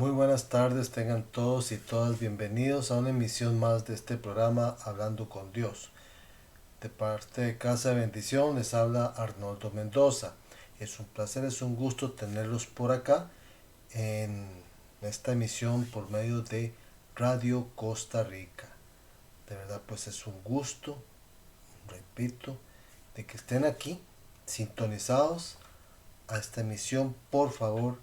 Muy buenas tardes, tengan todos y todas bienvenidos a una emisión más de este programa Hablando con Dios. De parte de Casa de Bendición les habla Arnoldo Mendoza. Es un placer, es un gusto tenerlos por acá en esta emisión por medio de Radio Costa Rica. De verdad pues es un gusto, repito, de que estén aquí sintonizados a esta emisión. Por favor,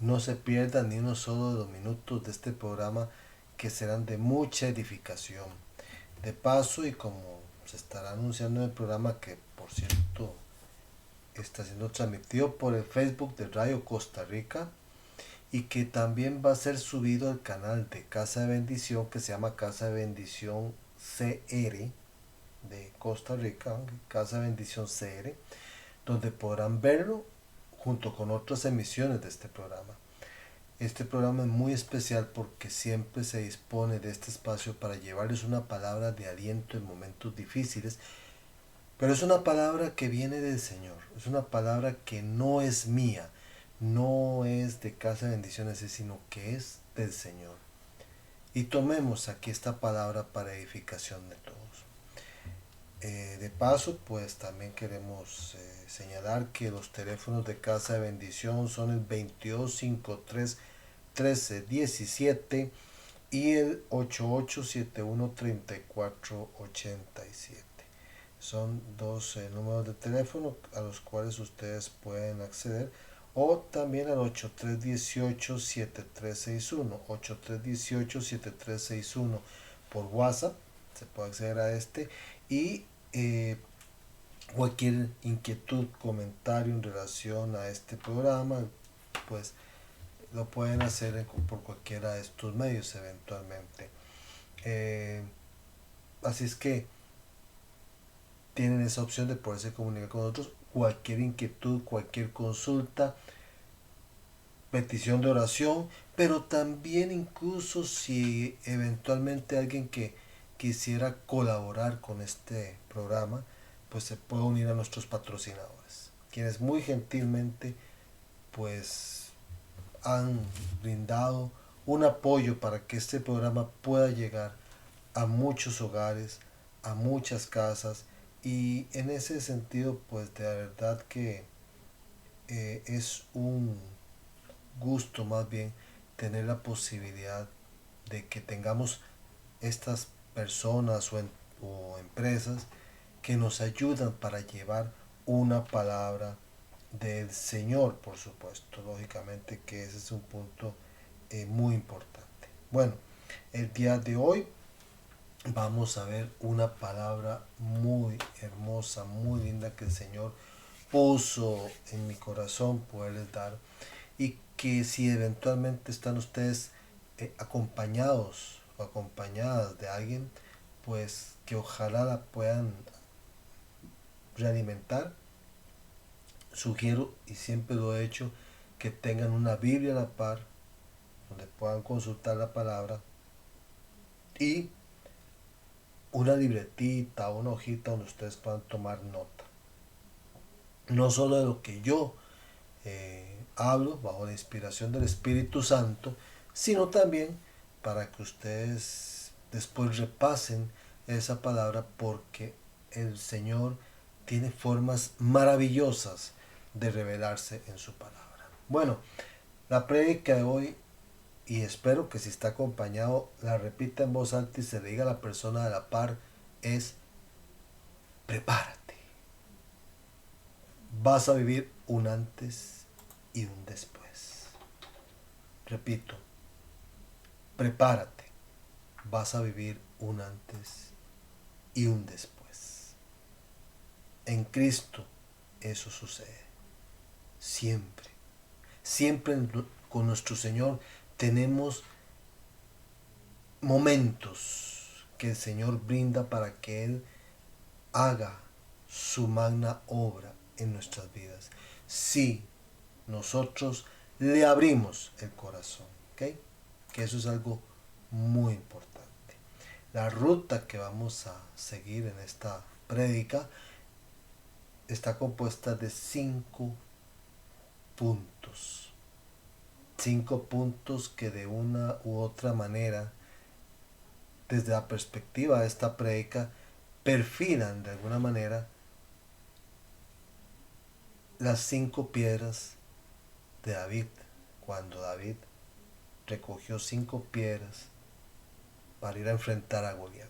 no se pierdan ni uno solo de los minutos de este programa que serán de mucha edificación. De paso, y como se estará anunciando en el programa, que por cierto está siendo transmitido por el Facebook de Radio Costa Rica y que también va a ser subido al canal de Casa de Bendición que se llama Casa de Bendición CR de Costa Rica, Casa de Bendición CR, donde podrán verlo junto con otras emisiones de este programa. Este programa es muy especial porque siempre se dispone de este espacio para llevarles una palabra de aliento en momentos difíciles, pero es una palabra que viene del Señor, es una palabra que no es mía, no es de Casa de Bendiciones, sino que es del Señor. Y tomemos aquí esta palabra para edificación de todos. De paso, pues también queremos señalar que los teléfonos de Casa de Bendición son el 2253 1317 y el 8871-3487. Son dos números de teléfono a los cuales ustedes pueden acceder, o también al 8318-7361, 8318-7361 por WhatsApp, se puede acceder a este, y cualquier inquietud, comentario en relación a este programa, pues lo pueden hacer por cualquiera de estos medios eventualmente. Eh, Así es que tienen esa opción de poderse comunicar con nosotros. Cualquier inquietud, cualquier consulta, petición de oración, pero también incluso si eventualmente alguien que quisiera colaborar con este programa, pues se puede unir a nuestros patrocinadores, quienes muy gentilmente pues han brindado un apoyo para que este programa pueda llegar a muchos hogares, a muchas casas, y en ese sentido pues de verdad que es un gusto más bien tener la posibilidad de que tengamos estas personas o empresas que nos ayudan para llevar una palabra del Señor, por supuesto, lógicamente que ese es un punto muy importante. Bueno, el día de hoy vamos a ver una palabra muy hermosa, muy linda que el Señor puso en mi corazón poderles dar, y que si eventualmente están ustedes acompañados o acompañadas de alguien, pues que ojalá la puedan realimentar. Sugiero, y siempre lo he hecho, que tengan una Biblia a la par donde puedan consultar la palabra, y una libretita o una hojita donde ustedes puedan tomar nota. No solo de lo que yo hablo bajo la inspiración del Espíritu Santo, sino también para que ustedes después repasen esa palabra, porque el Señor tiene formas maravillosas de revelarse en su palabra. Bueno, la prédica de hoy, y espero que si está acompañado la repita en voz alta y se le diga a la persona de la par, es: prepárate. Vas a vivir un antes y un después. Repito, prepárate. Vas a vivir un antes y un después. En Cristo eso sucede. Siempre. Siempre con nuestro Señor tenemos momentos que el Señor brinda para que Él haga su magna obra en nuestras vidas. Si nosotros le abrimos el corazón, ¿ok? Que eso es algo muy importante. La ruta que vamos a seguir en esta prédica está compuesta de 5 puntos. 5 puntos que de una u otra manera, desde la perspectiva de esta prédica, perfilan de alguna manera las 5 piedras de David, cuando David recogió 5 piedras para ir a enfrentar a Goliat.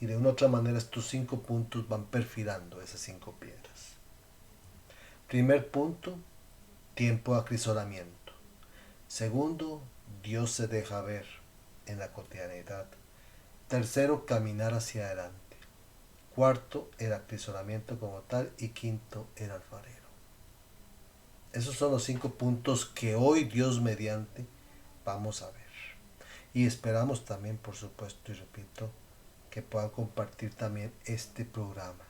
Y de una u otra manera estos 5 puntos van perfilando esas 5 piedras. Primer punto, tiempo de acrisolamiento. Segundo, Dios se deja ver en la cotidianidad. Tercero, caminar hacia adelante. Cuarto, el acrisolamiento como tal. Y quinto, el alfarero. Esos son los 5 puntos que hoy, Dios mediante, vamos a ver. Y esperamos también, por supuesto, y repito, que puedan compartir también este programa,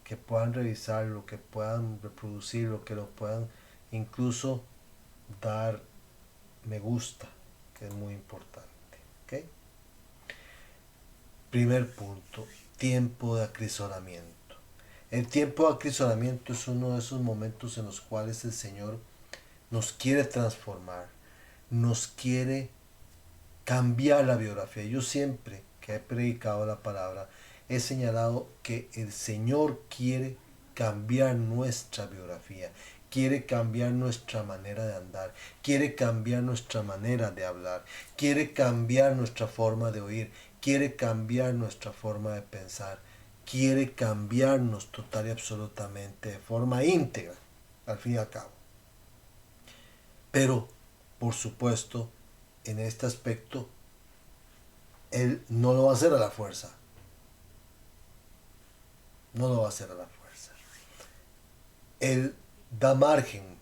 que puedan revisarlo, que puedan reproducirlo, que lo puedan incluso dar me gusta, que es muy importante. ¿Okay? Primer punto, tiempo de acrisolamiento. El tiempo de acrisolamiento es uno de esos momentos en los cuales el Señor nos quiere transformar, nos quiere cambiar la biografía. Yo siempre que he predicado la palabra he señalado que el Señor quiere cambiar nuestra biografía, quiere cambiar nuestra manera de andar, quiere cambiar nuestra manera de hablar, quiere cambiar nuestra forma de oír, quiere cambiar nuestra forma de pensar, quiere cambiarnos total y absolutamente de forma íntegra, al fin y al cabo. Pero, por supuesto, en este aspecto, Él no lo va a hacer a la fuerza. No lo va a hacer a la fuerza. Él da margen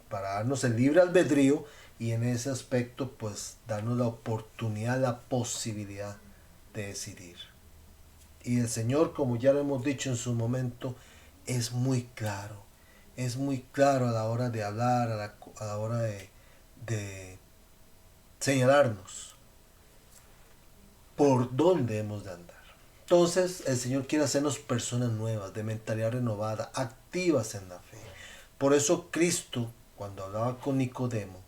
para darnos el libre albedrío y en ese aspecto pues darnos la oportunidad, la posibilidad de decidir. Y el Señor, como ya lo hemos dicho en su momento, es muy claro. Es muy claro a la hora de hablar, a la hora de señalarnos por dónde hemos de andar. Entonces el Señor quiere hacernos personas nuevas, de mentalidad renovada, activas en la fe. Por eso Cristo, cuando hablaba con Nicodemo,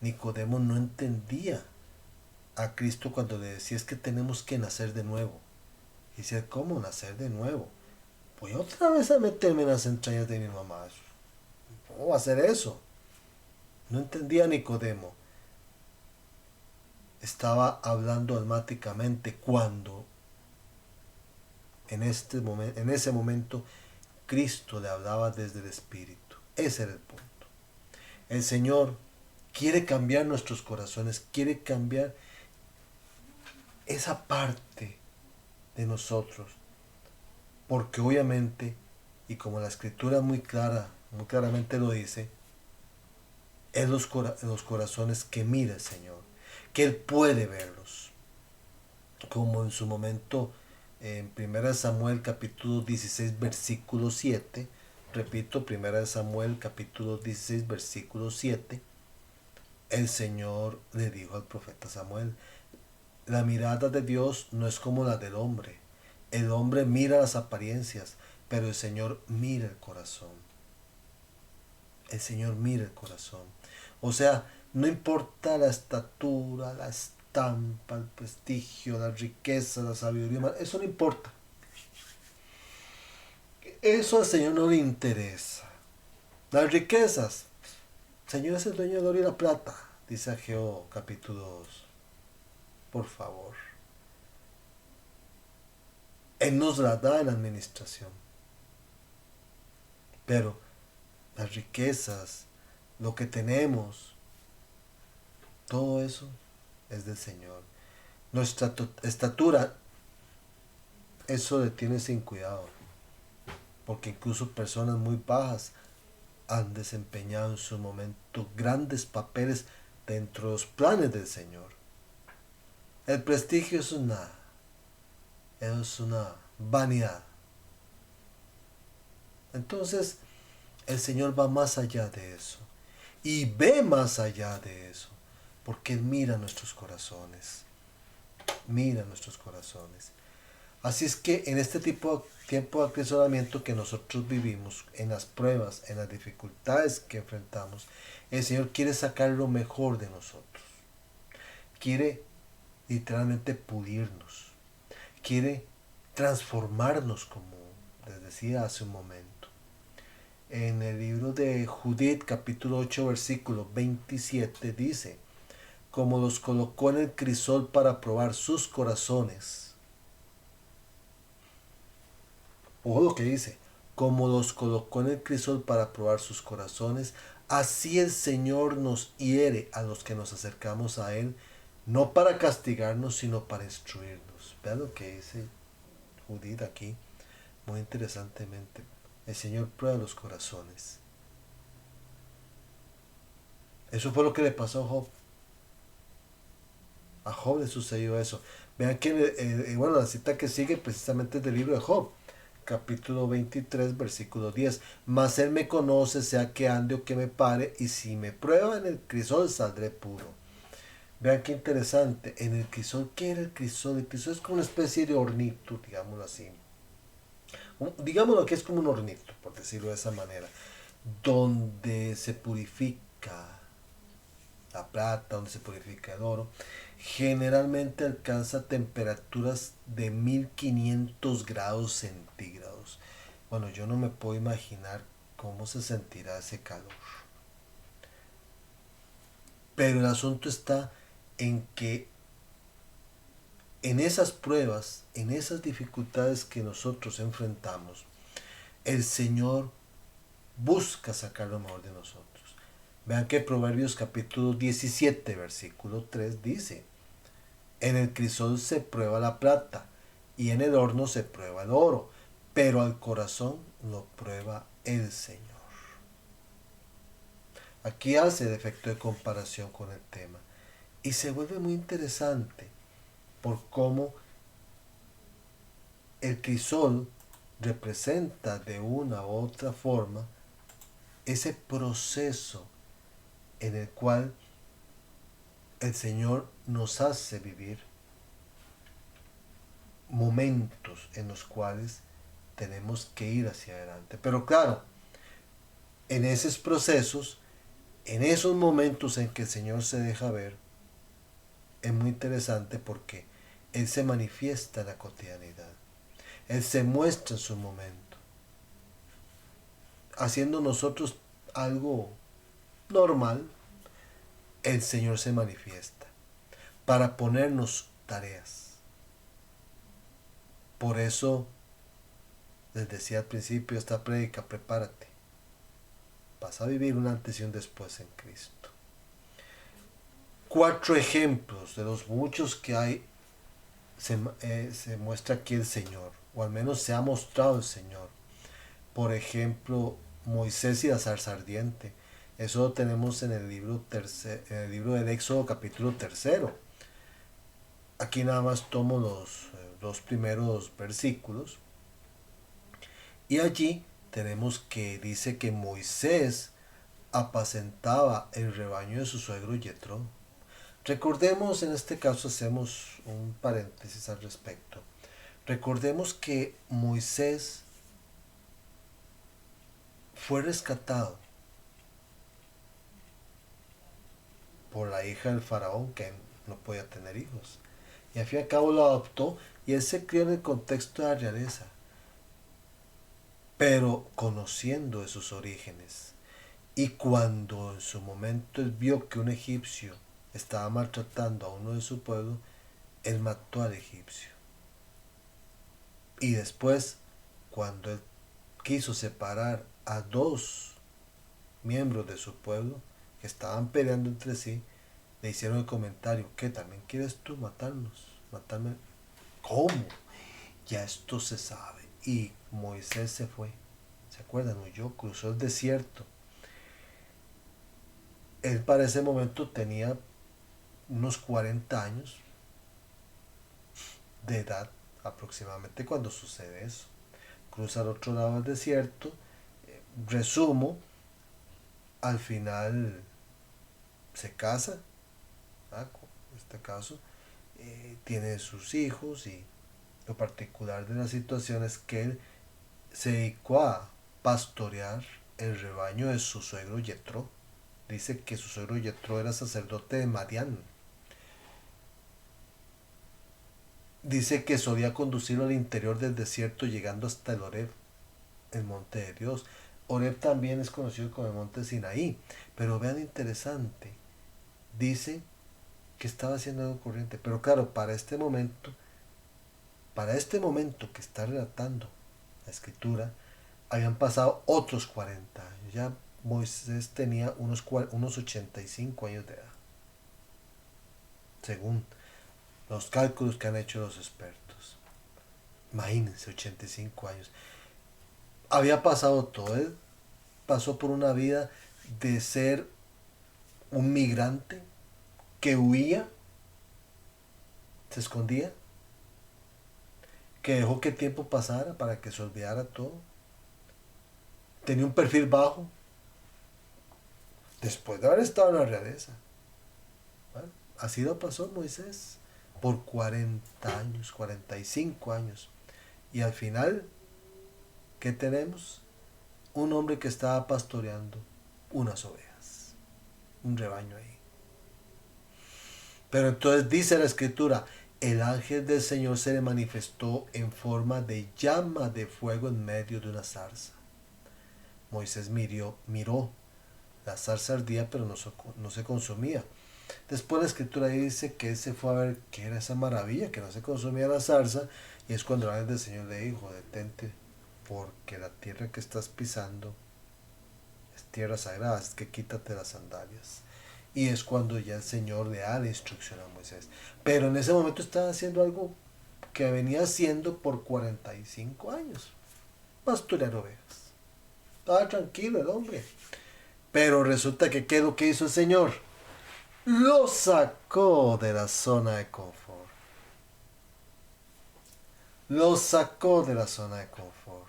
Nicodemo no entendía a Cristo cuando le decía es que tenemos que nacer de nuevo. Y decía, ¿cómo nacer de nuevo? Voy otra vez a meterme en las entrañas de mi mamá. ¿Cómo va a ser eso? No entendía Nicodemo. Estaba hablando almáticamente cuando en ese momento Cristo le hablaba desde el Espíritu. Ese era el punto. El Señor quiere cambiar nuestros corazones, quiere cambiar esa parte de nosotros, porque obviamente, y como la Escritura muy claramente lo dice, es los corazones que mira el Señor, que Él puede verlos, como en su momento en 1 Samuel capítulo 16 versículo 7, repito, 1 Samuel capítulo 16 versículo 7, el Señor le dijo al profeta Samuel, la mirada de Dios no es como la del hombre. El hombre mira las apariencias, pero el Señor mira el corazón. El Señor mira el corazón. O sea, no importa la estatura, la estampa, el prestigio, la riqueza, la sabiduría, eso no importa. Eso al Señor no le interesa. Las riquezas, el Señor es el dueño del oro y la plata, dice Ageo capítulo 2. Por favor. Él nos la da en la administración. Pero las riquezas, lo que tenemos, todo eso es del Señor. Nuestra estatura, eso le tiene sin cuidado. Porque incluso personas muy bajas han desempeñado en su momento grandes papeles dentro de los planes del Señor. El prestigio es una vanidad. Entonces, el Señor va más allá de eso. Y ve más allá de eso. Porque Él mira nuestros corazones. Mira nuestros corazones. Así es que en este tipo tiempo de acrisolamiento que nosotros vivimos, en las pruebas, en las dificultades que enfrentamos, el Señor quiere sacar lo mejor de nosotros. Quiere literalmente pulirnos. Quiere transformarnos, como les decía hace un momento. En el libro de Judith, capítulo 8, versículo 27, dice: como los colocó en el crisol para probar sus corazones. Ojo lo que dice: como los colocó en el crisol para probar sus corazones, así el Señor nos hiere a los que nos acercamos a Él, no para castigarnos, sino para instruirnos. Vean lo que dice Judith aquí, muy interesantemente. El Señor prueba los corazones. Eso fue lo que le pasó a Job. A Job le sucedió eso. Vean que bueno, la cita que sigue precisamente es del libro de Job, capítulo 23, versículo 10. Mas él me conoce, sea que ande o que me pare, y si me prueba en el crisol, saldré puro. Vean qué interesante. En el crisol, ¿qué era el crisol? El crisol es como una especie de hornito, digámoslo así. Digámoslo que es como un hornito, por decirlo de esa manera, donde se purifica la plata, donde se purifica el oro. Generalmente alcanza temperaturas de 1500 grados centígrados. Bueno, yo no me puedo imaginar cómo se sentirá ese calor. Pero el asunto está en que en esas pruebas, en esas dificultades que nosotros enfrentamos, el Señor busca sacar lo mejor de nosotros. Vean que Proverbios capítulo 17, versículo 3 dice: en el crisol se prueba la plata y en el horno se prueba el oro, pero al corazón lo prueba el Señor. Aquí hace el efecto de comparación con el tema y se vuelve muy interesante por cómo el crisol representa de una u otra forma ese proceso en el cual el Señor nos hace vivir momentos en los cuales tenemos que ir hacia adelante. Pero claro, en esos procesos, en esos momentos en que el Señor se deja ver, es muy interesante porque Él se manifiesta en la cotidianidad. Él se muestra en su momento, haciendo nosotros algo normal. El Señor se manifiesta para ponernos tareas. Por eso les decía al principio de esta prédica: prepárate. Vas a vivir un antes y un después en Cristo. 4 ejemplos de los muchos que hay. Se muestra aquí el Señor, o al menos se ha mostrado el Señor. Por ejemplo, Moisés y la zarza ardiente. Eso lo tenemos en el libro, en el libro del Éxodo capítulo 3. Aquí nada más tomo los dos primeros versículos. Y allí tenemos que dice que Moisés apacentaba el rebaño de su suegro Yetro. Recordemos, en este caso hacemos un paréntesis al respecto. Recordemos que Moisés fue rescatado por la hija del faraón, que no podía tener hijos. Y al fin y al cabo lo adoptó y él se crió en el contexto de la realeza, pero conociendo de sus orígenes. Y cuando en su momento él vio que un egipcio estaba maltratando a uno de su pueblo, él mató al egipcio. Y después, cuando él quiso separar a 2 miembros de su pueblo que estaban peleando entre sí, le hicieron el comentario: ¿qué, también quieres tú matarnos? ¿Matarme? ¿Cómo? Ya esto se sabe. Y Moisés se fue. ¿Se acuerdan? Huyó, cruzó el desierto. Él para ese momento tenía unos 40 años de edad aproximadamente cuando sucede eso. Cruza al otro lado del desierto. Resumo, al final se casa, ¿verdad? En este caso, tiene sus hijos, y lo particular de la situación es que él se dedicó a pastorear el rebaño de su suegro Yetro. Dice que su suegro Yetro era sacerdote de Madián. Dice que solía conducirlo al interior del desierto llegando hasta el Horeb, el monte de Dios. Horeb también es conocido como el monte Sinaí. Pero vean interesante, dice que estaba haciendo algo corriente. Pero claro, para este momento que está relatando la escritura, habían pasado otros 40 años. Ya Moisés tenía unos 85 años de edad, según los cálculos que han hecho los expertos. Imagínense, 85 años. Había pasado todo. Él pasó por una vida de ser un migrante que huía, se escondía, que dejó que el tiempo pasara para que se olvidara todo. Tenía un perfil bajo después de haber estado en la realeza. Bueno, así lo pasó Moisés por 40 años, 45 años. Y al final, ¿qué tenemos? Un hombre que estaba pastoreando unas ovejas, un rebaño ahí. Pero entonces dice la escritura, el ángel del Señor se le manifestó en forma de llama de fuego en medio de una zarza. Moisés miró, la zarza ardía pero no se consumía. Después la escritura dice que él se fue a ver qué era esa maravilla, que no se consumía la zarza, y es cuando el ángel del Señor le dijo, detente, porque la tierra que estás pisando es tierra sagrada, es que quítate las sandalias. Y es cuando ya el Señor le da la instrucción a Moisés. Pero en ese momento estaba haciendo algo que venía haciendo por 45 años. Pastorear ovejas. Estaba tranquilo el hombre. Pero resulta que ¿qué es lo que hizo el Señor? Lo sacó de la zona de confort. Lo sacó de la zona de confort.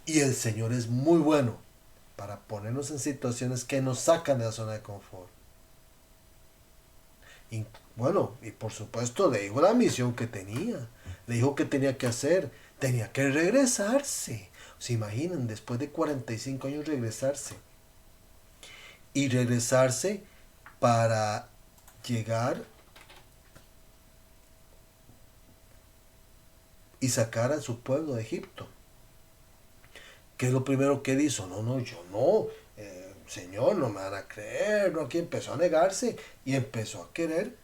Y el Señor es muy bueno para ponernos en situaciones que nos sacan de la zona de confort. Y bueno, y por supuesto le dijo la misión que tenía. Le dijo que tenía que hacer. Tenía que regresarse. ¿Se imaginan? Después de 45 años regresarse. Y regresarse para llegar y sacar a su pueblo de Egipto. ¿Qué es lo primero que él hizo? No, yo no. Señor, no me van a creer. No, aquí empezó a negarse y empezó a querer,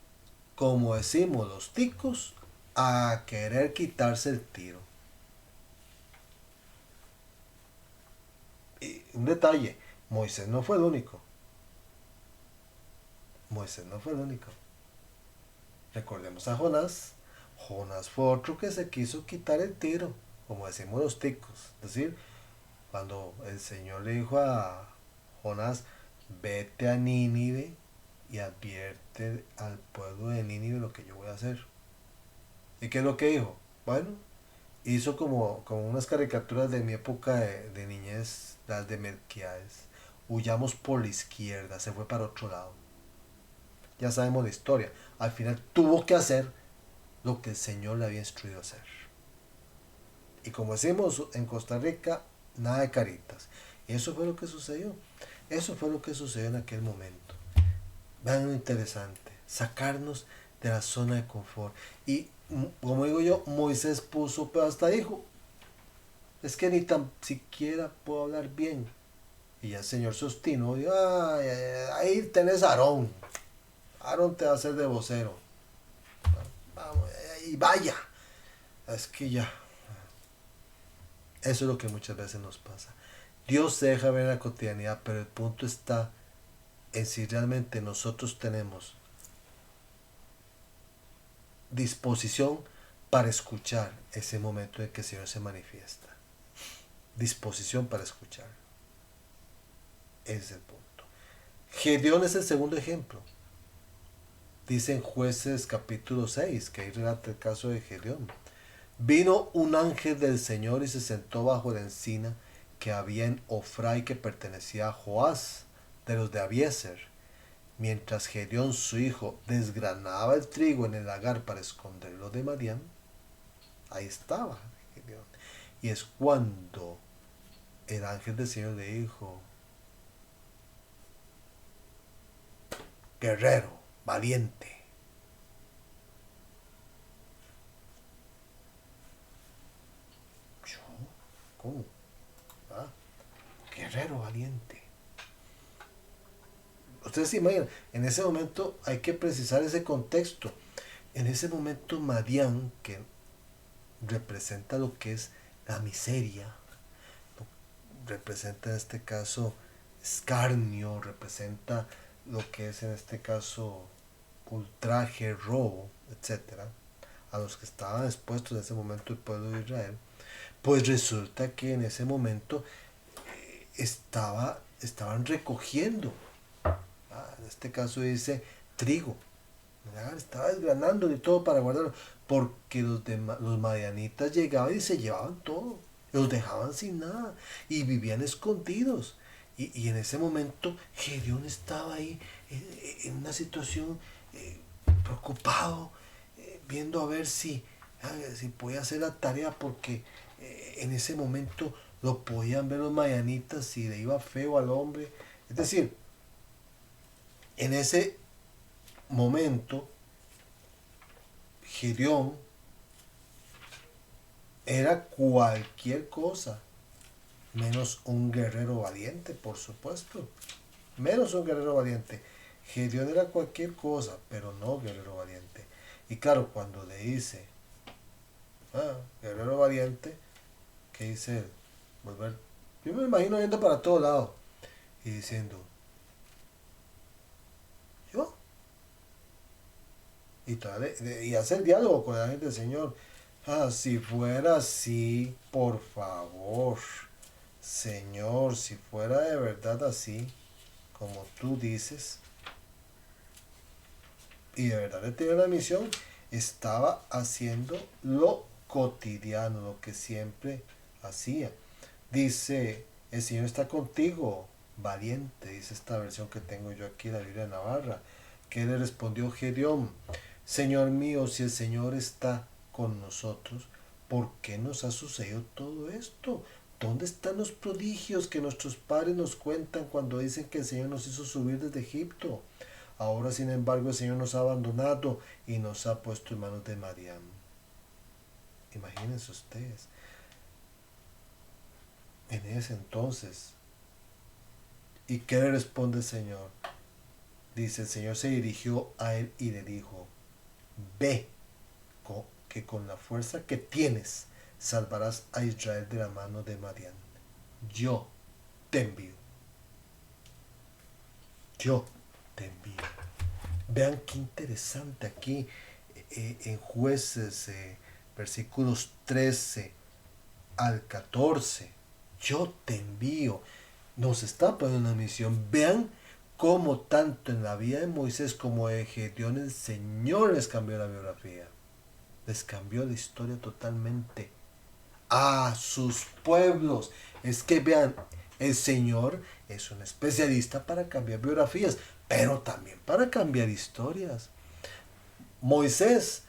como decimos los ticos, a querer quitarse el tiro. Y un detalle, Moisés no fue el único. Moisés no fue el único. Recordemos a Jonás. Jonás fue otro que se quiso quitar el tiro, como decimos los ticos. Es decir, cuando el Señor le dijo a Jonás, vete a Nínive y advierte al pueblo de Nínive lo que yo voy a hacer. ¿Y qué es lo que dijo? Bueno, hizo como unas caricaturas de mi época de niñez, las de Melquiades. Huyamos por la izquierda, se fue para otro lado. Ya sabemos la historia. Al final tuvo que hacer lo que el Señor le había instruido a hacer. Y como decimos en Costa Rica, nada de caritas. Y eso fue lo que sucedió. Eso fue lo que sucedió en aquel momento. Vean lo interesante. Sacarnos de la zona de confort. Y como digo yo, Moisés puso, pero hasta dijo, es que ni tan siquiera puedo hablar bien. Y ya el Señor se obstinó. Dijo, ahí tenés a Aarón. Aarón te va a hacer de vocero. Vamos, y vaya. Es que ya. Eso es lo que muchas veces nos pasa. Dios se deja ver en la cotidianidad, pero el punto está en si realmente nosotros tenemos disposición para escuchar ese momento en que el Señor se manifiesta. Disposición para escuchar. Ese es el punto. Gedeón es el segundo ejemplo. Dice en Jueces capítulo 6, que ahí relata el caso de Gedeón. Vino un ángel del Señor y se sentó bajo la encina que había en Ofra y que pertenecía a Joás, de los de Abiezer. Mientras Gedeón, su hijo, desgranaba el trigo en el lagar para esconderlo de Madián, ahí estaba Gedeón. Y es cuando el ángel del Señor le dijo, guerrero, valiente. ¿Yo? ¿Cómo? ¿Ah? Guerrero, valiente. Ustedes se imaginan, en ese momento hay que precisar ese contexto. En ese momento Madián, que representa lo que es la miseria, representa en este caso escarnio, representa lo que es en este caso ultraje, robo, etcétera, a los que estaban expuestos en ese momento el pueblo de Israel, pues resulta que en ese momento estaban recogiendo, en este caso dice trigo, estaba desgranando y todo para guardarlo, porque los madianitas llegaban y se llevaban todo, los dejaban sin nada y vivían escondidos. Y en ese momento Gedeón estaba ahí en una situación preocupado, viendo a ver si podía hacer la tarea, porque en ese momento lo podían ver los madianitas si le iba feo al hombre. Es decir, en ese momento Gedeón era cualquier cosa menos un guerrero valiente, por supuesto. Menos un guerrero valiente. Gedeón era cualquier cosa, pero no guerrero valiente. Y claro, cuando le dice, guerrero valiente, ¿qué dice él? Volver. Yo me imagino yendo para todos lados y diciendo, ¿yo? Y hacer diálogo con la gente del Señor. Si fuera así, por favor, Señor, si fuera de verdad así, como tú dices, y de verdad le tenía la misión, estaba haciendo lo cotidiano, lo que siempre hacía. Dice, el Señor está contigo, valiente, dice esta versión que tengo yo aquí, la Biblia de Navarra. Que le respondió Gedeón, Señor mío, si el Señor está con nosotros, ¿por qué nos ha sucedido todo esto? ¿Dónde están los prodigios que nuestros padres nos cuentan cuando dicen que el Señor nos hizo subir desde Egipto? Ahora, sin embargo, el Señor nos ha abandonado y nos ha puesto en manos de Madián. Imagínense ustedes. En ese entonces, ¿y qué le responde el Señor? Dice, el Señor se dirigió a él y le dijo, ve, que con la fuerza que tienes salvarás a Israel de la mano de Madián. Yo te envío. Yo te envío. Vean qué interesante aquí en Jueces, versículos 13 al 14. Yo te envío. Nos está poniendo una misión. Vean cómo tanto en la vida de Moisés como de Gedeón el Señor les cambió la biografía. Les cambió la historia totalmente. A sus pueblos. Es que vean, el Señor es un especialista para cambiar biografías, pero también para cambiar historias. Moisés,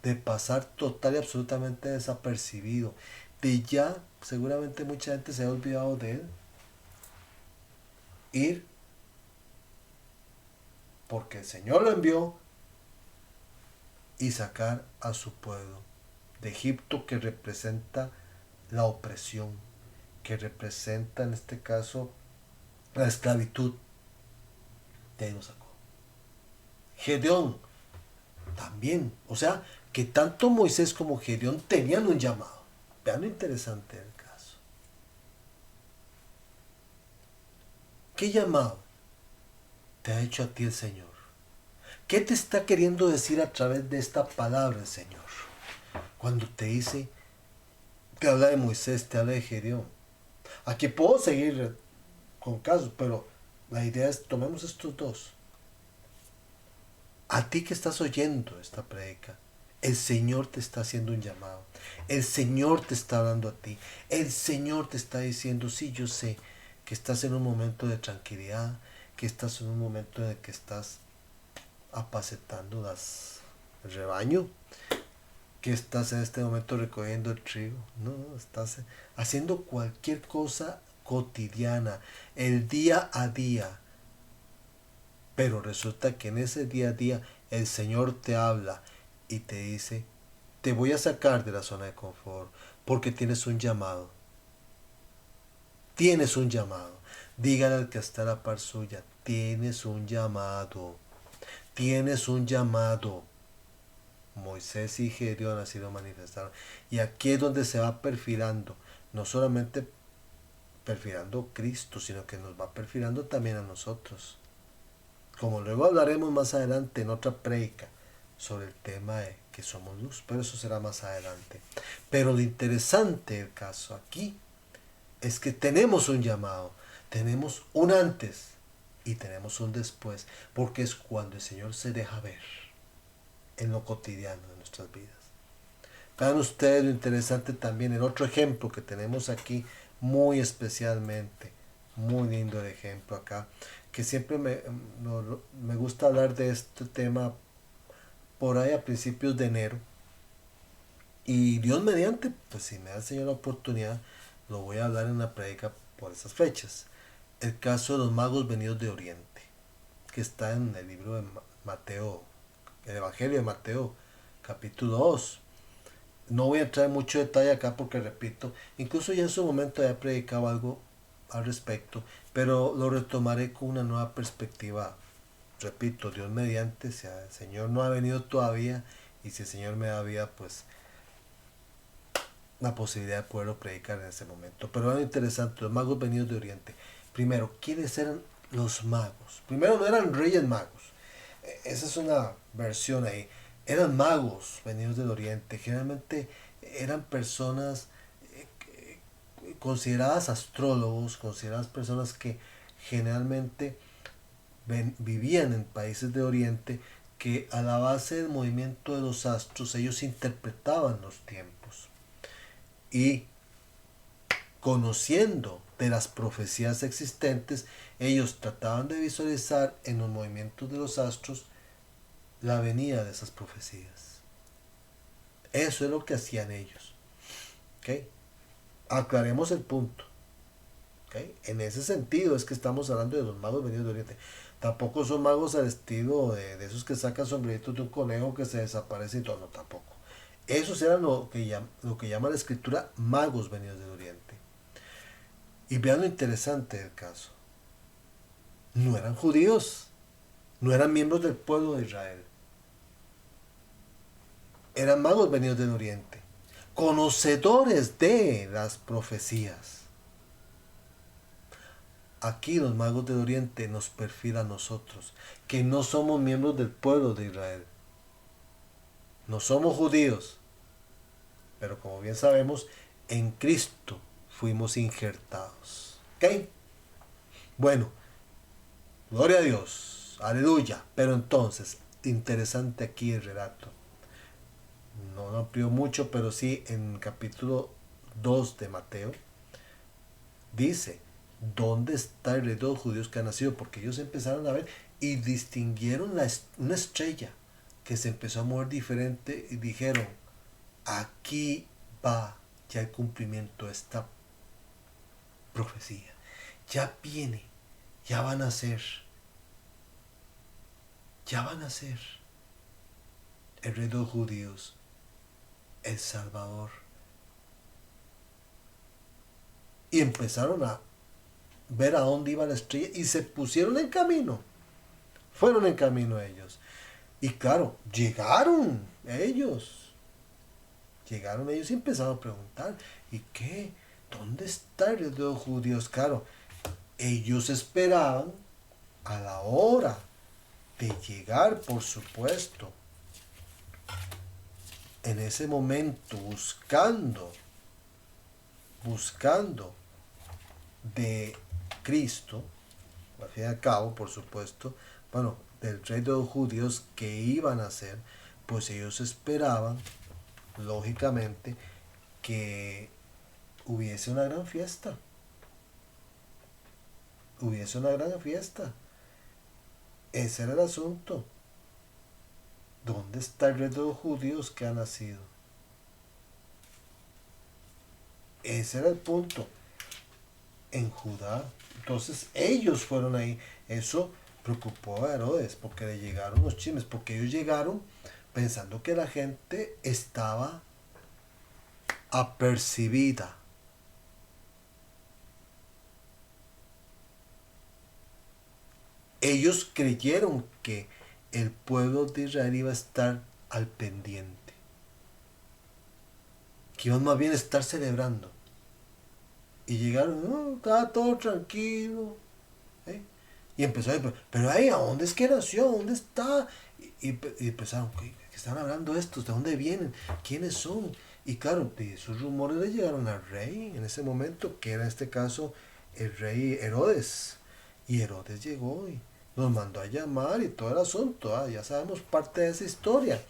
de pasar total y absolutamente desapercibido, de ya seguramente mucha gente se ha olvidado de él, ir porque el Señor lo envió y sacar a su pueblo de Egipto, que representa la opresión, que representa en este caso la esclavitud. De ahí lo sacó. Gedeón también, o sea, que tanto Moisés como Gedeón tenían un llamado. Vean lo interesante del caso. ¿Qué llamado te ha hecho a ti el Señor? ¿Qué te está queriendo decir a través de esta palabra el Señor? Cuando te dice, te habla de Moisés, te habla de Gedeón. Aquí puedo seguir con casos, pero la idea es, tomemos estos dos. A ti que estás oyendo esta predica, el Señor te está haciendo un llamado. El Señor te está hablando a ti. El Señor te está diciendo, sí, yo sé que estás en un momento de tranquilidad, que estás en un momento en el que estás apacetando el rebaño, ¿Qué estás en este momento recogiendo el trigo? No, no, estás haciendo cualquier cosa cotidiana, el día a día. Pero resulta que en ese día a día el Señor te habla y te dice, te voy a sacar de la zona de confort porque tienes un llamado. Tienes un llamado. Dígale al que está a la par suya, tienes un llamado. Tienes un llamado. Moisés y Gedeón así lo manifestaron. Y aquí es donde se va perfilando, no solamente perfilando Cristo, sino que nos va perfilando también a nosotros. Como luego hablaremos más adelante en otra prédica sobre el tema de que somos luz, pero eso será más adelante. Pero lo interesante del caso aquí es que tenemos un llamado, tenemos un antes y tenemos un después, porque es cuando el Señor se deja ver en lo cotidiano de nuestras vidas. Vean ustedes lo interesante también, el otro ejemplo que tenemos aquí, muy especialmente, muy lindo el ejemplo acá, que siempre me gusta hablar de este tema por ahí a principios de enero. Y Dios mediante, pues si me da el Señor la oportunidad, lo voy a hablar en una predica por esas fechas. El caso de los magos venidos de Oriente, que está en el libro de Mateo, el Evangelio de Mateo, capítulo 2. No voy a entrar en mucho detalle acá porque, repito, incluso ya en su momento he predicado algo al respecto, pero lo retomaré con una nueva perspectiva. Repito, Dios mediante, si el Señor no ha venido todavía y si el Señor me da vida, pues la posibilidad de poderlo predicar en ese momento. Pero era interesante, los magos venidos de Oriente. Primero, ¿quiénes eran los magos? Primero, no eran reyes magos. Esa es una versión ahí. Eran magos venidos del Oriente. Generalmente eran personas consideradas astrólogos, consideradas personas que generalmente vivían en países de Oriente, que a la base del movimiento de los astros ellos interpretaban los tiempos y conociendo de las profecías existentes, ellos trataban de visualizar en los movimientos de los astros la venida de esas profecías. Eso es lo que hacían ellos. ¿Okay? Aclaremos el punto. ¿Okay? En ese sentido es que estamos hablando de los magos venidos de Oriente. Tampoco son magos al estilo de esos que sacan sombreritos de un conejo que se desaparece y todo. No, tampoco. Esos eran lo que llama la escritura magos venidos del Oriente. Y vean lo interesante del caso. No eran judíos, no eran miembros del pueblo de Israel. Eran magos venidos del Oriente, conocedores de las profecías. Aquí los magos del Oriente nos perfilan a nosotros, que no somos miembros del pueblo de Israel. No somos judíos, pero como bien sabemos, en Cristo fuimos injertados. ¿Ok? Bueno, gloria a Dios, aleluya. Pero entonces, interesante aquí el relato. No amplió mucho, pero sí en capítulo 2 de Mateo dice, ¿dónde está el rey de los judíos que ha nacido? Porque ellos empezaron a ver y distinguieron una estrella que se empezó a mover diferente y dijeron, aquí va ya el cumplimiento de esta profecía. Ya viene, ya van a ser, ya van a ser el rey de los judíos, el Salvador. Y empezaron a ver a dónde iba la estrella y se pusieron en camino. Fueron en camino ellos. Y claro, llegaron ellos. Llegaron ellos y empezaron a preguntar, ¿y qué? ¿Dónde está el rey de los judíos? Claro, ellos esperaban a la hora de llegar, por supuesto, en ese momento buscando de Cristo, al fin y al cabo, por supuesto, bueno, del rey de los judíos que iban a ser, pues ellos esperaban, lógicamente, que hubiese una gran fiesta. Hubiese una gran fiesta. Ese era el asunto. ¿Dónde está el rey de los judíos que ha nacido? Ese era el punto. En Judá. Entonces ellos fueron ahí. Eso preocupó a Herodes porque le llegaron los chismes, porque ellos llegaron pensando que la gente estaba apercibida. Ellos creyeron que el pueblo de Israel iba a estar al pendiente, que iban más bien a estar celebrando. Y llegaron, no, estaba todo tranquilo. ¿Eh? Y empezó a decir, pero ahí, ¿a dónde es que nació? ¿Dónde está? Y empezaron, ¿qué están hablando estos? ¿De dónde vienen? ¿Quiénes son? Y claro, esos rumores le llegaron al rey en ese momento, que era en este caso el rey Herodes. Y Herodes llegó y nos mandó a llamar y todo el asunto. Ya sabemos parte de esa historia.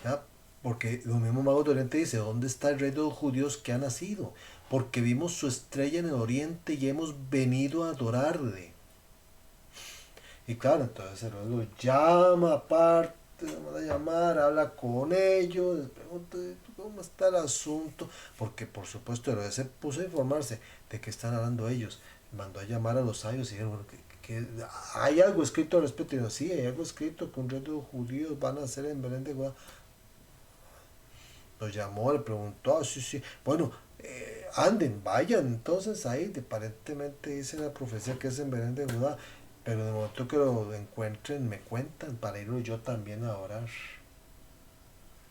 ¿Ya? Porque los mismos magos de Oriente dice, ¿dónde está el rey de los judíos que ha nacido? Porque vimos su estrella en el oriente y hemos venido a adorarle. Y claro, entonces Herodes lo llama aparte, lo manda a llamar, habla con ellos, les pregunta cómo está el asunto, porque por supuesto Herodes se puso a informarse de qué están hablando ellos, mandó a llamar a los sabios y dijeron, bueno, que hay algo escrito al respecto, y dijo, sí, hay algo escrito que un rey de los judíos van a hacer en Belén de Judá. Lo llamó, le preguntó, sí, sí, bueno, anden, vayan entonces ahí, aparentemente dice la profecía que es en Belén de Judá, pero de momento que lo encuentren me cuentan para irlo yo también a orar.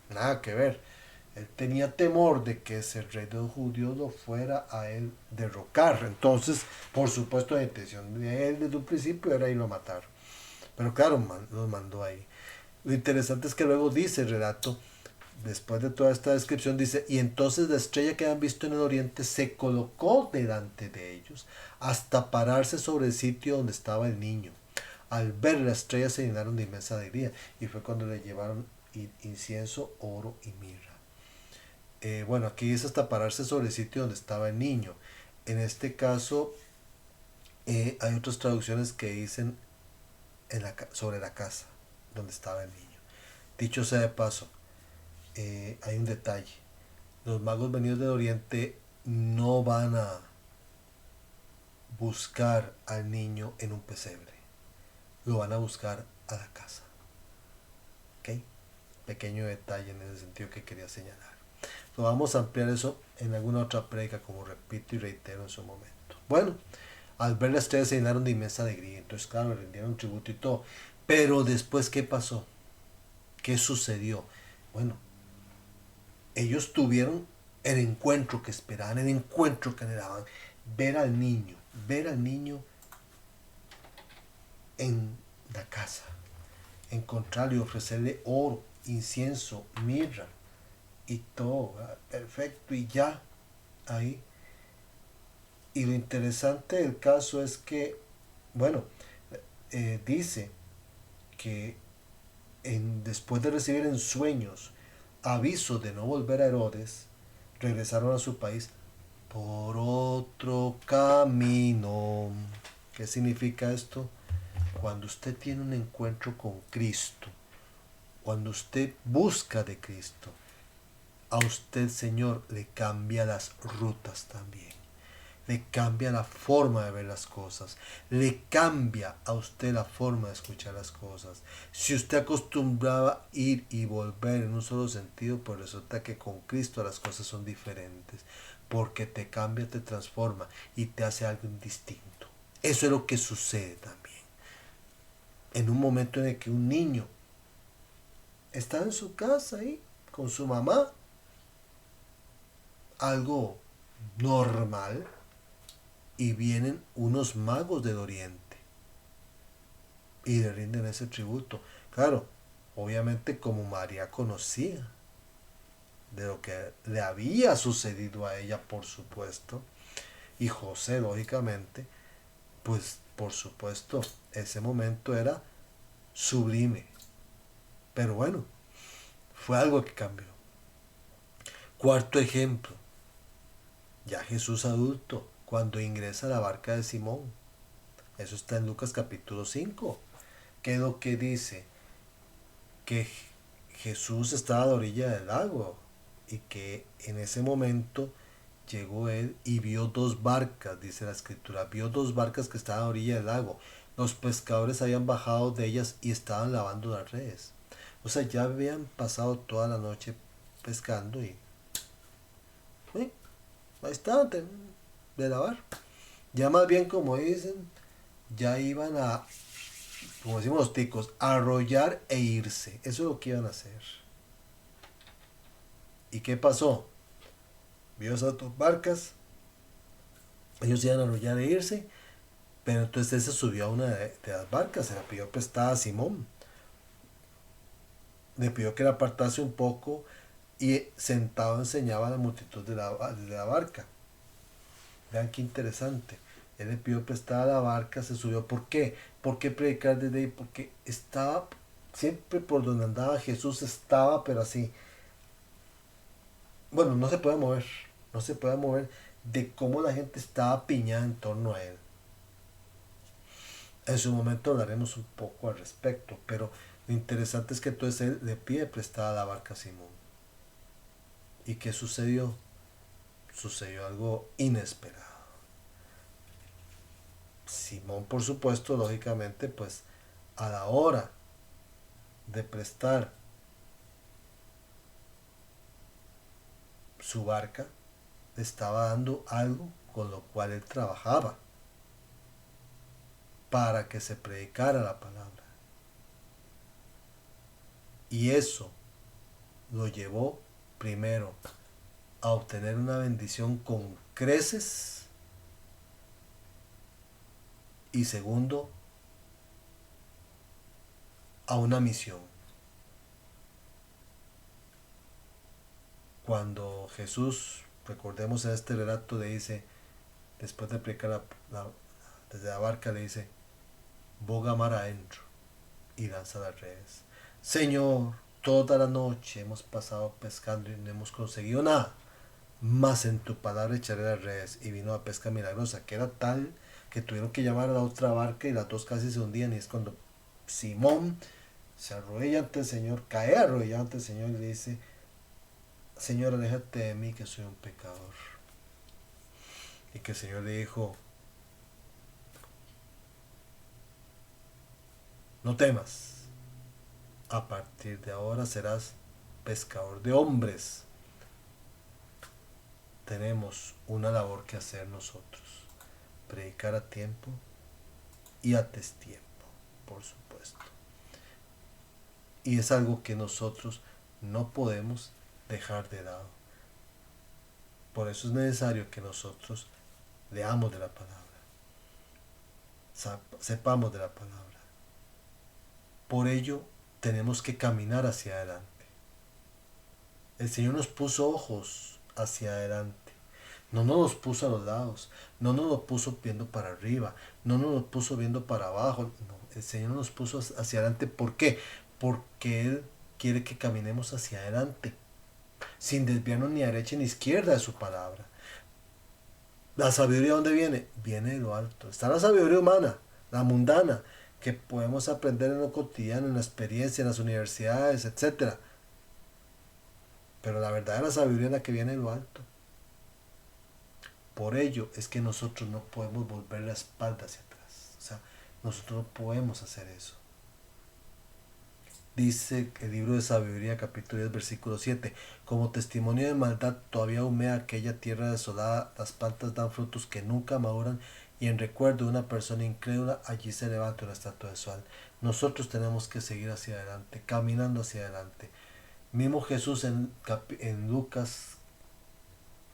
Nada que ver. Él tenía temor de que ese rey de los judíos lo fuera a él derrocar. Entonces, por supuesto, la intención de él desde un principio era irlo a matar. Pero claro, los mandó ahí. Lo interesante es que luego dice el relato, después de toda esta descripción, dice, y entonces la estrella que han visto en el oriente se colocó delante de ellos hasta pararse sobre el sitio donde estaba el niño. Al ver la estrella se llenaron de inmensa alegría y fue cuando le llevaron incienso, oro y mirra. Bueno, aquí dice hasta pararse sobre el sitio donde estaba el niño. En este caso, hay otras traducciones que dicen sobre la casa donde estaba el niño. Dicho sea de paso, hay un detalle. Los magos venidos del oriente no van a buscar al niño en un pesebre. Lo van a buscar a la casa. ¿Ok? Pequeño detalle en ese sentido que quería señalar. Lo vamos a ampliar eso en alguna otra predica, como repito y reitero en su momento. Bueno, al ver la estrella se llenaron de inmensa alegría. Entonces, claro, le rindieron tributo y todo. Pero después, ¿qué pasó? ¿Qué sucedió? Bueno, ellos tuvieron el encuentro que esperaban, el encuentro que anhelaban, ver al niño en la casa, encontrarle y ofrecerle oro, incienso, mirra y todo, ¿verdad? Perfecto, y ya ahí. Y lo interesante del caso es que, bueno, dice que después de recibir en sueños aviso de no volver a Herodes, regresaron a su país por otro camino. ¿Qué significa esto? Cuando usted tiene un encuentro con Cristo, cuando usted busca de Cristo, a usted, Señor, le cambia las rutas también. Le cambia la forma de ver las cosas. Le cambia a usted la forma de escuchar las cosas. Si usted acostumbraba ir y volver en un solo sentido, pues resulta que con Cristo las cosas son diferentes. Porque te cambia, te transforma y te hace algo distinto. Eso es lo que sucede también. En un momento en el que un niño está en su casa ahí con su mamá, algo normal, y vienen unos magos del oriente y le rinden ese tributo. Claro, obviamente como María conocía de lo que le había sucedido a ella, por supuesto, y José, lógicamente, pues por supuesto, ese momento era sublime. Pero bueno, fue algo que cambió. Cuarto ejemplo, ya Jesús adulto, cuando ingresa a la barca de Simón. Eso está en Lucas capítulo 5. ¿Qué es lo que dice? Que Jesús estaba a la orilla del lago y que en ese momento llegó él y vio dos barcas, dice la escritura, vio dos barcas que estaban a orilla del lago. Los pescadores habían bajado de ellas y estaban lavando las redes. O sea, ya habían pasado toda la noche pescando y ahí estaban de lavar. Ya más bien, como dicen, ya iban a, como decimos los ticos, a arrollar e irse. Eso es lo que iban a hacer. ¿Y qué pasó? Vio esas dos barcas, ellos iban a arrollar e irse, pero entonces él se subió a una de las barcas, se la pidió prestada a Simón. Le pidió que la apartase un poco y sentado enseñaba a la multitud de la barca. Vean qué interesante. Él le pidió prestada la barca, se subió. ¿Por qué? ¿Por qué predicar desde ahí? Porque estaba, siempre por donde andaba Jesús estaba, pero así. Bueno, no se puede mover. No se puede mover de cómo la gente estaba piñada en torno a él. En su momento hablaremos un poco al respecto, pero lo interesante es que entonces él le pide prestada la barca a Simón. ¿Y qué sucedió? Sucedió algo inesperado. Simón, por supuesto, lógicamente, pues a la hora de prestar su barca, le estaba dando algo con lo cual él trabajaba para que se predicara la palabra. Y eso lo llevó primero a obtener una bendición con creces y segundo a una misión. Cuando Jesús, recordemos en este relato, le dice, después de predicar desde la barca, le dice, boga mar adentro y lanza las redes. Señor, toda la noche hemos pasado pescando y no hemos conseguido nada, mas en tu palabra echaré las redes. Y vino la pesca milagrosa, que era tal que tuvieron que llamar a la otra barca y las dos casi se hundían. Y es cuando Simón se arrodilla ante el Señor, cae arrodillado ante el Señor y le dice, Señor, aléjate de mí que soy un pecador. Y que el Señor le dijo, no temas, a partir de ahora serás pescador de hombres. Tenemos una labor que hacer nosotros, predicar a tiempo y a destiempo, por supuesto. Y es algo que nosotros no podemos dejar de lado. Por eso es necesario que nosotros leamos de la palabra, sepamos de la palabra. Por ello tenemos que caminar hacia adelante. El Señor nos puso ojos hacia adelante. No nos los puso a los lados. No nos los puso viendo para arriba. No nos los puso viendo para abajo. No, el Señor nos puso hacia adelante. ¿Por qué? Porque Él quiere que caminemos hacia adelante, sin desviarnos ni a derecha ni a izquierda de su palabra. ¿La sabiduría dónde viene? Viene de lo alto. Está la sabiduría humana, la mundana, que podemos aprender en lo cotidiano, en la experiencia, en las universidades, etc. Pero la verdadera sabiduría es la que viene de lo alto. Por ello es que nosotros no podemos volver la espalda hacia atrás. O sea, nosotros no podemos hacer eso. Dice el libro de Sabiduría, capítulo 10, versículo 7. Como testimonio de maldad todavía humea aquella tierra desolada, las plantas dan frutos que nunca maduran, y en recuerdo de una persona incrédula allí se levanta una estatua de sol. Nosotros tenemos que seguir hacia adelante, caminando hacia adelante. Mismo Jesús en Lucas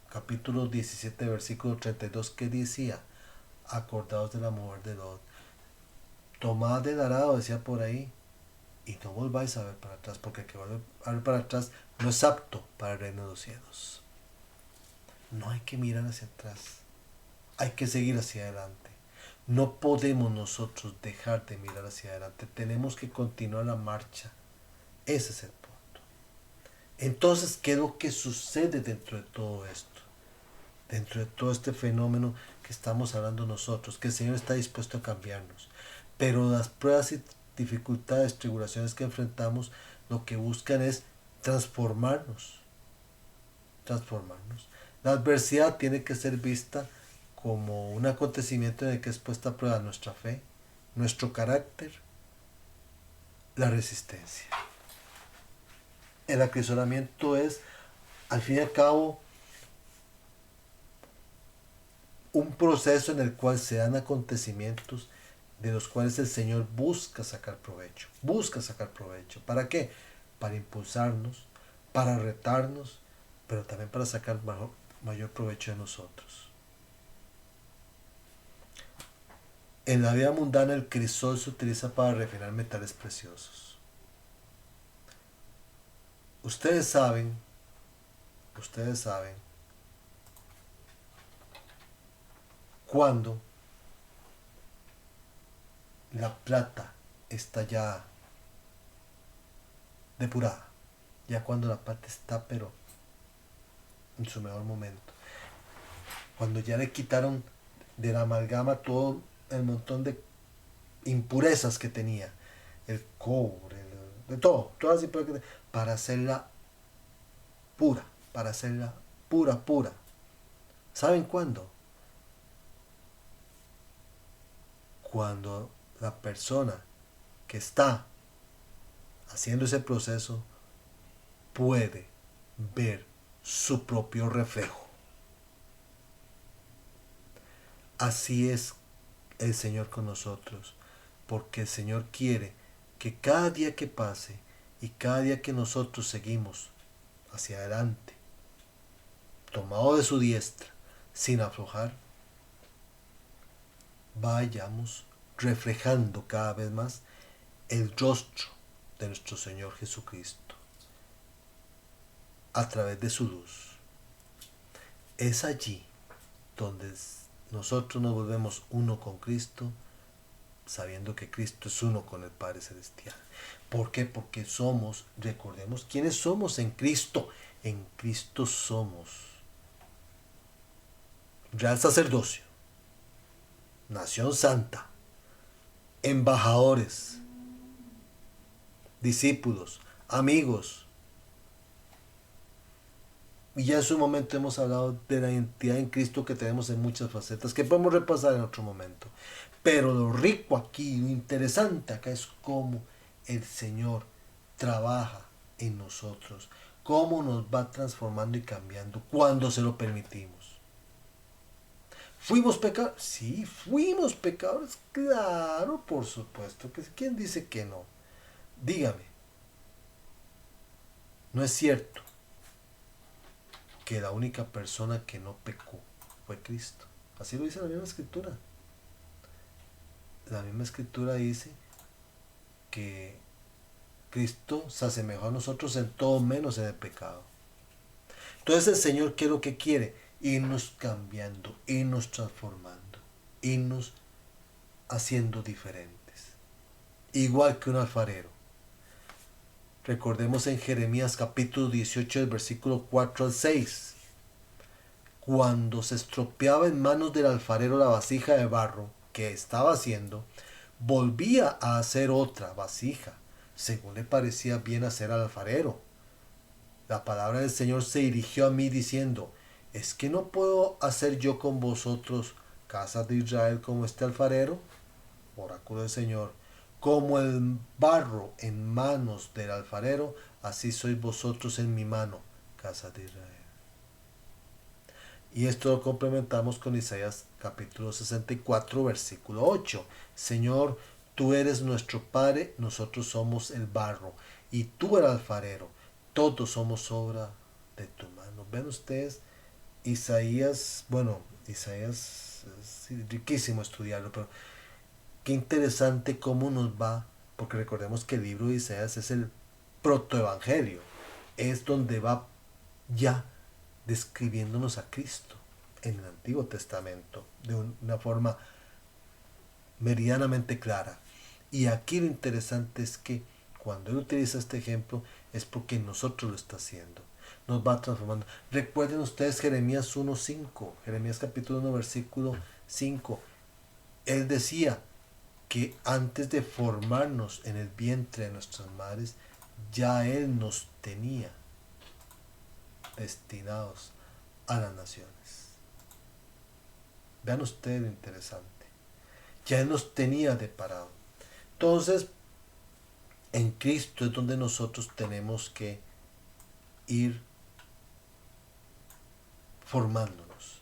capítulo 17, versículo 32, que decía, acordaos de la mujer de Lot, tomad del arado, decía por ahí, y no volváis a ver para atrás, porque el que vuelve a ver para atrás no es apto para el reino de los cielos. No hay que mirar hacia atrás, hay que seguir hacia adelante. No podemos nosotros dejar de mirar hacia adelante, tenemos que continuar la marcha. Ese es el punto. Entonces, ¿qué es lo que sucede dentro de todo esto? Dentro de todo este fenómeno que estamos hablando nosotros, que el Señor está dispuesto a cambiarnos. Pero las pruebas y dificultades, tribulaciones que enfrentamos, lo que buscan es transformarnos. Transformarnos. La adversidad tiene que ser vista como un acontecimiento en el que es puesta a prueba nuestra fe, nuestro carácter, la resistencia. El acrisolamiento es, al fin y al cabo, un proceso en el cual se dan acontecimientos de los cuales el Señor busca sacar provecho. Busca sacar provecho. ¿Para qué? Para impulsarnos, para retarnos, pero también para sacar mayor provecho de nosotros. En la vida mundana el crisol se utiliza para refinar metales preciosos. Ustedes saben cuando la plata está ya depurada, ya cuando la plata está pero en su mejor momento, cuando ya le quitaron de la amalgama todo el montón de impurezas que tenía, el cobre, de todo, todas las impurezas, para hacerla pura, para hacerla pura, pura. ¿Saben cuándo? Cuando la persona que está haciendo ese proceso puede ver su propio reflejo. Así es el Señor con nosotros, porque el Señor quiere que cada día que pase y cada día que nosotros seguimos hacia adelante, tomado de su diestra, sin aflojar, vayamos reflejando cada vez más el rostro de nuestro Señor Jesucristo a través de su luz. Es allí donde nosotros nos volvemos uno con Cristo, sabiendo que Cristo es uno con el Padre Celestial. ¿Por qué? Porque somos, recordemos, ¿quiénes somos en Cristo? En Cristo somos real sacerdocio, nación santa, embajadores, discípulos, amigos. Y ya en su momento hemos hablado de la identidad en Cristo que tenemos en muchas facetas, que podemos repasar en otro momento. Pero lo rico aquí, lo interesante acá es cómo el Señor trabaja en nosotros, cómo nos va transformando y cambiando cuando se lo permitimos. ¿Fuimos pecadores? Sí, fuimos pecadores, claro, por supuesto. ¿Quién dice que no? Dígame, no es cierto que la única persona que no pecó fue Cristo. Así lo dice la misma escritura. La misma escritura dice que Cristo se asemejó a nosotros en todo menos en el pecado. Entonces el Señor, ¿qué es lo que quiere? Irnos cambiando, irnos transformando, irnos haciendo diferentes. Igual que un alfarero. Recordemos en Jeremías capítulo 18, del versículo 4 al 6. Cuando se estropeaba en manos del alfarero la vasija de barro que estaba haciendo, volvía a hacer otra vasija, según le parecía bien hacer al alfarero. La palabra del Señor se dirigió a mí diciendo, ¿es que no puedo hacer yo con vosotros, casas de Israel, como este alfarero? Oráculo del Señor. Como el barro en manos del alfarero, así sois vosotros en mi mano, casa de Israel. Y esto lo complementamos con Isaías capítulo 64, versículo 8. Señor, tú eres nuestro Padre, nosotros somos el barro, y tú el alfarero, todos somos obra de tu mano. Ven ustedes, Isaías es riquísimo estudiarlo, pero qué interesante cómo nos va, porque recordemos que el libro de Isaías es el protoevangelio, es donde va ya describiéndonos a Cristo en el Antiguo Testamento de una forma meridianamente clara. Y aquí lo interesante es que cuando él utiliza este ejemplo es porque nosotros lo está haciendo, nos va transformando. Recuerden ustedes Jeremías 1:5, Jeremías capítulo 1 versículo 5. Él decía que antes de formarnos en el vientre de nuestras madres, ya Él nos tenía destinados a las naciones. Vean ustedes lo interesante. Ya Él nos tenía deparado. Entonces, en Cristo es donde nosotros tenemos que ir formándonos.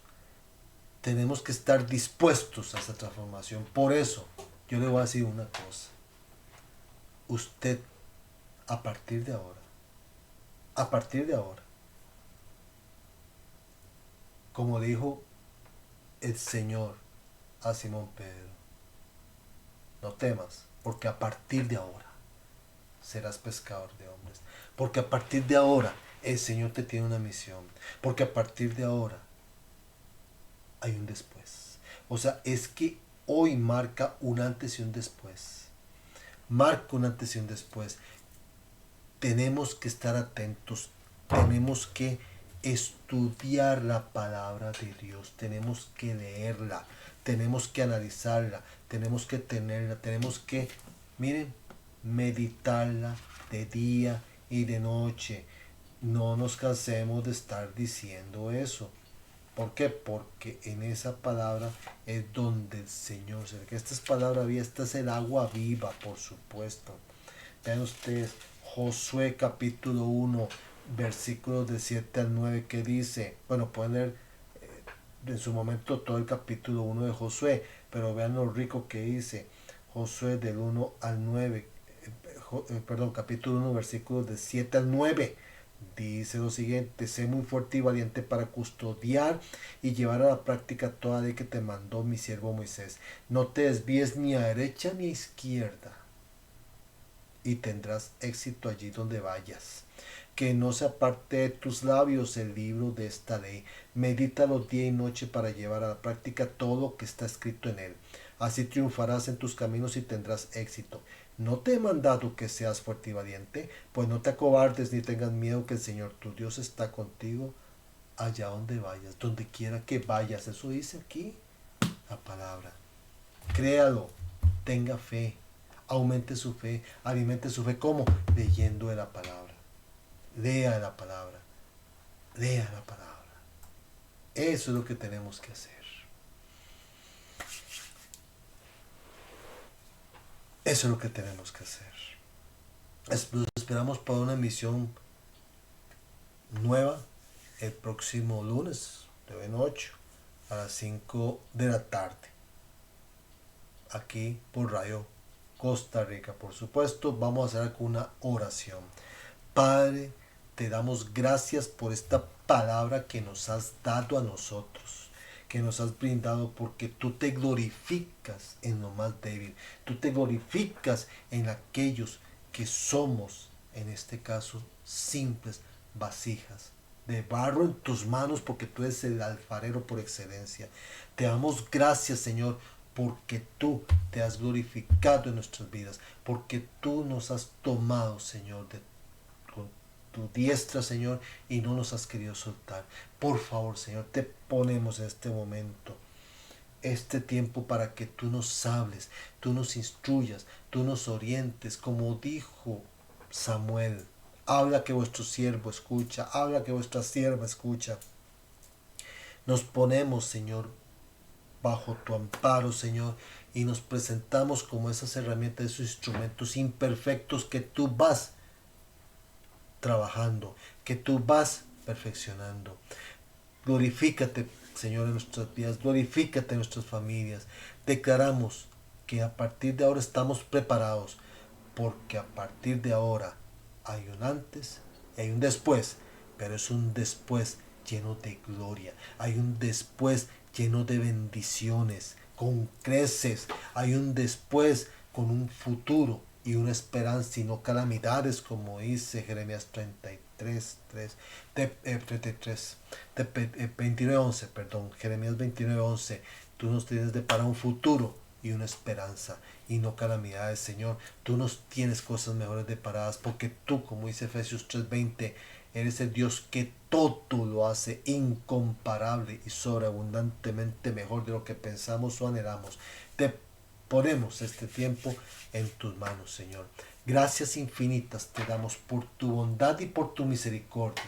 Tenemos que estar dispuestos a esa transformación. Por eso, yo le voy a decir una cosa. Usted, a partir de ahora, como dijo el Señor a Simón Pedro, no temas, porque a partir de ahora serás pescador de hombres. Porque a partir de ahora el Señor te tiene una misión. Porque a partir de ahora hay un después. O sea, es que hoy marca un antes y un después. Marca un antes y un después. Tenemos que estar atentos. Tenemos que estudiar la palabra de Dios. Tenemos que leerla. Tenemos que analizarla. Tenemos que tenerla. Tenemos que, miren, meditarla de día y de noche. No nos cansemos de estar diciendo eso. ¿Por qué? Porque en esa palabra es donde el Señor se ve. Que esta es palabra viva, esta es el agua viva, por supuesto. Vean ustedes, Josué capítulo 1, versículos de 7 al 9, que dice, bueno, pueden leer en su momento todo el capítulo 1 de Josué, pero vean lo rico que dice Josué del 1 al 9, capítulo 1, versículos de 7 al 9. Dice lo siguiente: sé muy fuerte y valiente para custodiar y llevar a la práctica toda ley que te mandó mi siervo Moisés. No te desvíes ni a derecha ni a izquierda, y tendrás éxito allí donde vayas. Que no se aparte de tus labios el libro de esta ley. Medítalo día y noche para llevar a la práctica todo lo que está escrito en él. Así triunfarás en tus caminos y tendrás éxito. No te he mandado que seas fuerte y valiente, pues no te acobardes ni tengas miedo, que el Señor tu Dios está contigo allá donde vayas, donde quiera que vayas. Eso dice aquí la palabra. Créalo, tenga fe, aumente su fe, alimente su fe. ¿Cómo? Leyendo de la palabra. Lea la palabra, lea la palabra. Eso es lo que tenemos que hacer. Eso es lo que tenemos que hacer. Esperamos para una misión nueva el próximo lunes, de 8 a las 5 de la tarde. Aquí por Radio Costa Rica. Por supuesto, vamos a hacer una oración. Padre, te damos gracias por esta palabra que nos has dado a nosotros, que nos has brindado, porque tú te glorificas en lo más débil, tú te glorificas en aquellos que somos, en este caso, simples vasijas de barro en tus manos, porque tú eres el alfarero por excelencia. Te damos gracias, Señor, porque tú te has glorificado en nuestras vidas, porque tú nos has tomado, Señor, de tu diestra, Señor, y no nos has querido soltar. Por favor, Señor, te ponemos en este momento, este tiempo, para que tú nos hables, tú nos instruyas, tú nos orientes, como dijo Samuel. Habla que vuestro siervo escucha, habla que vuestra sierva escucha. Nos ponemos, Señor, bajo tu amparo, Señor, y nos presentamos como esas herramientas, esos instrumentos imperfectos que tú vas trabajando, que tú vas perfeccionando. Glorifícate, Señor, en nuestras vidas, glorifícate en nuestras familias. Declaramos que a partir de ahora estamos preparados, porque a partir de ahora hay un antes y hay un después, pero es un después lleno de gloria, hay un después lleno de bendiciones, con creces, hay un después con un futuro y una esperanza y no calamidades, como dice Jeremías 33, 29:11, perdón, Jeremías 29:11. Tú nos tienes de para un futuro y una esperanza y no calamidades, Señor. Tú nos tienes cosas mejores deparadas, porque tú, como dice Efesios 3:20, eres el Dios que todo lo hace incomparable y sobreabundantemente mejor de lo que pensamos o anhelamos. Te ponemos este tiempo en tus manos, Señor. Gracias infinitas te damos por tu bondad y por tu misericordia.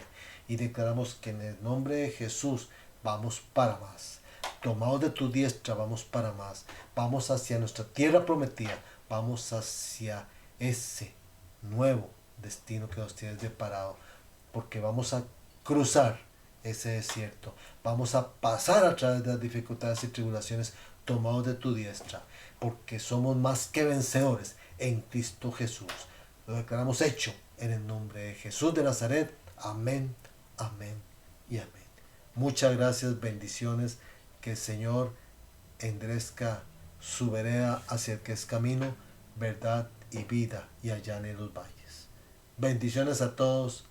y declaramos que en el nombre de Jesús vamos para más. Tomados de tu diestra, vamos para más. Vamos hacia nuestra tierra prometida. Vamos hacia ese nuevo destino que nos tienes deparado. Porque vamos a cruzar ese desierto. Vamos a pasar a través de las dificultades y tribulaciones tomados de tu diestra. Porque somos más que vencedores en Cristo Jesús. Lo declaramos hecho en el nombre de Jesús de Nazaret. Amén, amén y amén. Muchas gracias, bendiciones. Que el Señor enderezca su vereda hacia el que es camino, verdad y vida y allane los valles. Bendiciones a todos.